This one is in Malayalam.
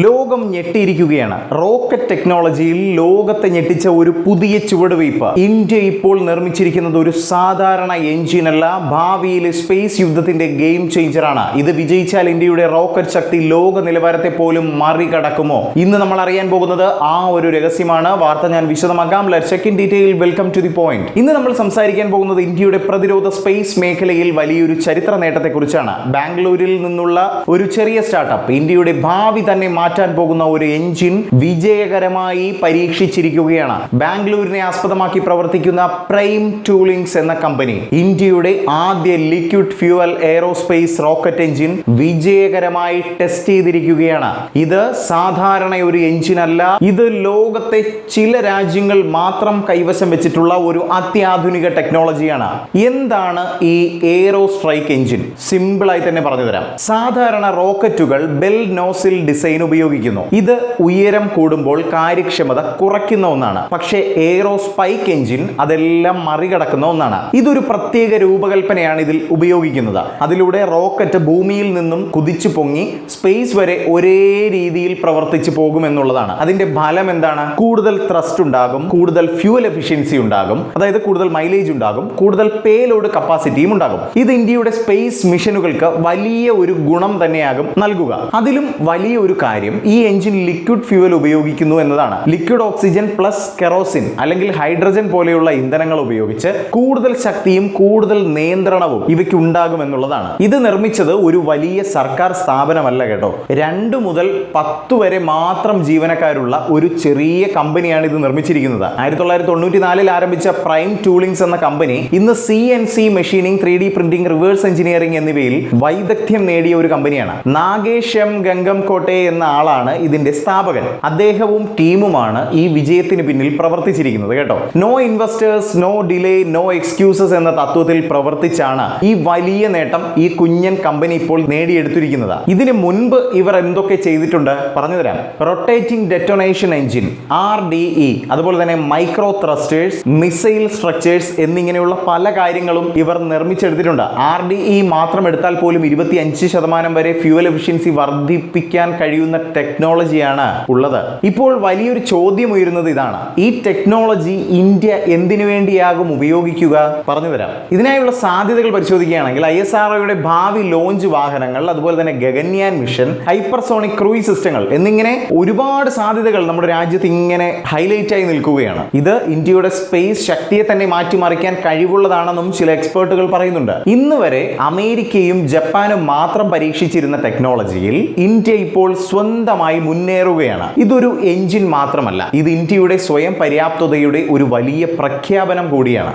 ലോകം ഞെട്ടിയിരിക്കുകയാണ്. റോക്കറ്റ് ടെക്നോളജിയിൽ ലോകത്തെ ഞെട്ടിച്ച ഒരു പുതിയ ചുവടുവയ്പ്. ഇന്ത്യ ഇപ്പോൾ നിർമ്മിച്ചിരിക്കുന്നത് ഒരു സാധാരണ എഞ്ചിനല്ല, ഭാവിയിലെ സ്പേസ് യുദ്ധത്തിന്റെ ഗെയിം ചേഞ്ചറാണ്. ഇത് വിജയിച്ചാൽ ഇന്ത്യയുടെ റോക്കറ്റ് ശക്തി ലോക നിലവാരത്തെ പോലും മറികടക്കുമോ? ഇന്ന് നമ്മൾ അറിയാൻ പോകുന്നത് ആ ഒരു രഹസ്യമാണ്. വാർത്ത ഞാൻ വിശദമാക്കാം. Let's check in detail. Welcome to the point. ഇന്ന് നമ്മൾ സംസാരിക്കാൻ പോകുന്നത് ഇന്ത്യയുടെ പ്രതിരോധ സ്പേസ് മേഖലയിൽ വലിയൊരു ചരിത്ര നേട്ടത്തെക്കുറിച്ചാണ്. ബാംഗ്ലൂരിൽ നിന്നുള്ള ഒരു ചെറിയ സ്റ്റാർട്ടപ്പ് ഇന്ത്യയുടെ ഭാവി തന്നെ മാറ്റാൻ പോകുന്ന ഒരു എഞ്ചിൻ വിജയകരമായി പരീക്ഷിച്ചിരിക്കുകയാണ്. ബാംഗ്ലൂരിനെ ആസ്പദമാക്കി പ്രവർത്തിക്കുന്ന പ്രൈം ടൂളിംഗ്സ് എന്ന കമ്പനി ഇന്ത്യയുടെ ആദ്യ liquid fuel aerospace rocket engine വിജയകരമായി ടെസ്റ്റ് ചെയ്തിരിക്കുകയാണ്. ഇത് സാധാരണ ഒരു എഞ്ചിൻ അല്ല, ഇത് ലോകത്തെ ചില രാജ്യങ്ങൾ മാത്രം കൈവശം വെച്ചിട്ടുള്ള ഒരു അത്യാധുനിക ടെക്നോളജിയാണ്. എന്താണ് ഈ എയറോ സ്ട്രൈക്ക് എഞ്ചിൻ? സിമ്പിൾ ആയി തന്നെ പറഞ്ഞു തരാം. സാധാരണ റോക്കറ്റുകൾ ബെൽ നോസിൽ ഡിസൈൻ ഉപയോഗിക്കുന്നു. ഇത് ഉയരം കൂടുമ്പോൾ കാര്യക്ഷമത കുറയ്ക്കുന്ന ഒന്നാണ്. പക്ഷേ എയറോ സ്പൈക്ക് എഞ്ചിൻ അതെല്ലാം മറികടക്കുന്ന ഒന്നാണ്. ഇതൊരു പ്രത്യേക രൂപകൽപ്പനയാണ് ഇതിൽ ഉപയോഗിക്കുന്നത്. അതിലൂടെ റോക്കറ്റ് ഭൂമിയിൽ നിന്നും കുതിച്ചു പൊങ്ങി സ്പേസ് വരെ ഒരേ രീതിയിൽ പ്രവർത്തിച്ചു പോകുമെന്നുള്ളതാണ്. അതിന്റെ ഫലം എന്താണ്? കൂടുതൽ ത്രസ്റ്റ് ഉണ്ടാകും, കൂടുതൽ ഫ്യൂവൽ എഫിഷ്യൻസി ഉണ്ടാകും, അതായത് കൂടുതൽ മൈലേജ് ഉണ്ടാകും, കൂടുതൽ പേലോഡ് കപ്പാസിറ്റിയും ഉണ്ടാകും. ഇത് ഇന്ത്യയുടെ സ്പേസ് മിഷനുകൾക്ക് വലിയ ഒരു ഗുണം തന്നെയാകും നൽകുക. അതിലും വലിയ ഒരു കാര്യം ഈ എഞ്ചിൻ ലിക്വിഡ് ഫ്യൂവൽ ഉപയോഗിക്കുന്നു എന്നതാണ്. ലിക്വിഡ് ഓക്സിജൻ പ്ലസ് കെറോസിൻ അല്ലെങ്കിൽ ഹൈഡ്രജൻ പോലെയുള്ള ഇന്ധനങ്ങൾ ഉപയോഗിച്ച് കൂടുതൽ ശക്തിയും കൂടുതൽ നിയന്ത്രണവും ഇവയ്ക്ക് ഉണ്ടാകും എന്നുള്ളതാണ്. ഇത് നിർമ്മിച്ചത് ഒരു വലിയ സർക്കാർ സ്ഥാപനമല്ല കേട്ടോ. 2 മുതൽ 10 വരെ മാത്രം ജീവനക്കാരുള്ള ഒരു ചെറിയ കമ്പനിയാണ് ഇത് നിർമ്മിച്ചിരിക്കുന്നത്. 1994 ആരംഭിച്ച പ്രൈം ടൂളിംഗ്സ് എന്ന കമ്പനി ഇന്ന് CNC machining, 3D printing, reverse engineering എന്നിവയിൽ വൈദഗ്ധ്യം നേടിയ ഒരു കമ്പനിയാണ്. നാഗേഷ് എം ഗംഗംകോട്ടെ എന്ന ആളാണ് ഇതിന്റെ സ്ഥാപകൻ. അദ്ദേഹവും ടീമുമാണ് ഈ വിജയത്തിന് പിന്നിൽ പ്രവർത്തിച്ചിരിക്കുന്നത് കേട്ടോ. No investors, no delay, no excuses എന്ന തത്വത്തിൽ പ്രവർത്തിച്ചാണ് ഈ വലിയ നേട്ടം ഈ കുഞ്ഞൻ കമ്പനി ഇപ്പോൾ നേടിയെടുത്തിരിക്കുന്നത്. ഇതിന് മുൻപ് ഇവർ എന്തൊക്കെ ചെയ്തിട്ടുണ്ട് പറഞ്ഞുതരാം. റൊട്ടേറ്റിംഗ് ഡെറ്റോനേഷൻ എഞ്ചിൻ RDE, അതുപോലെ തന്നെ മൈക്രോ ത്രസ്റ്റേഴ്സ്, മിസൈൽ സ്ട്രക്ചേഴ്സ് എന്നിങ്ങനെയുള്ള പല കാര്യങ്ങളും ഇവർ നിർമ്മിച്ചെടുത്തിട്ടുണ്ട്. RDE മാത്രം എടുത്താൽ പോലും 25% വരെ ഫ്യൂവൽ എഫിഷ്യൻസി വർദ്ധിപ്പിക്കാൻ കഴിയുന്ന ടെക്നോളജിയാണ് ഉള്ളത്. ഇപ്പോൾ വലിയൊരു ചോദ്യം ഉയരുന്നത് ഇതാണ്: ഈ ടെക്നോളജി ഇന്ത്യ എന്തിനു വേണ്ടിയാകും ഉപയോഗിക്കുക? പറഞ്ഞു തരാം. ഇതിനായുള്ള സാധ്യതകൾ പരിശോധിക്കുകയാണെങ്കിൽ ISROയുടെ ഭാവി ലോഞ്ച് വാഹനങ്ങൾ, അതുപോലെ തന്നെ ഗഗൻയാൻ മിഷൻ, ഹൈപ്പർസോണിക് ക്രൂയിസ് സിസ്റ്റങ്ങൾ എന്നിങ്ങനെ ഒരുപാട് സാധ്യതകൾ നമ്മുടെ രാജ്യത്ത് ഇങ്ങനെ ഹൈലൈറ്റ് ആയി നിൽക്കുകയാണ്. ഇത് ഇന്ത്യയുടെ സ്പേസ് ശക്തിയെ തന്നെ മാറ്റിമറിക്കാൻ കഴിവുള്ളതാണെന്നും ചില എക്സ്പേർട്ടുകൾ പറയുന്നുണ്ട്. ഇന്ന് വരെ അമേരിക്കയും ജപ്പാനും മാത്രം പരീക്ഷിച്ചിരുന്ന ടെക്നോളജിയിൽ ഇന്ത്യ ഇപ്പോൾ സ്വന്തമായി മുന്നേറുകയാണ്. ഇതൊരു എഞ്ചിൻ മാത്രമല്ല, ഇത് ഇന്ത്യയുടെ സ്വയം പര്യാപ്തതയുടെ ഒരു വലിയ പ്രഖ്യാപനം കൂടിയാണ്.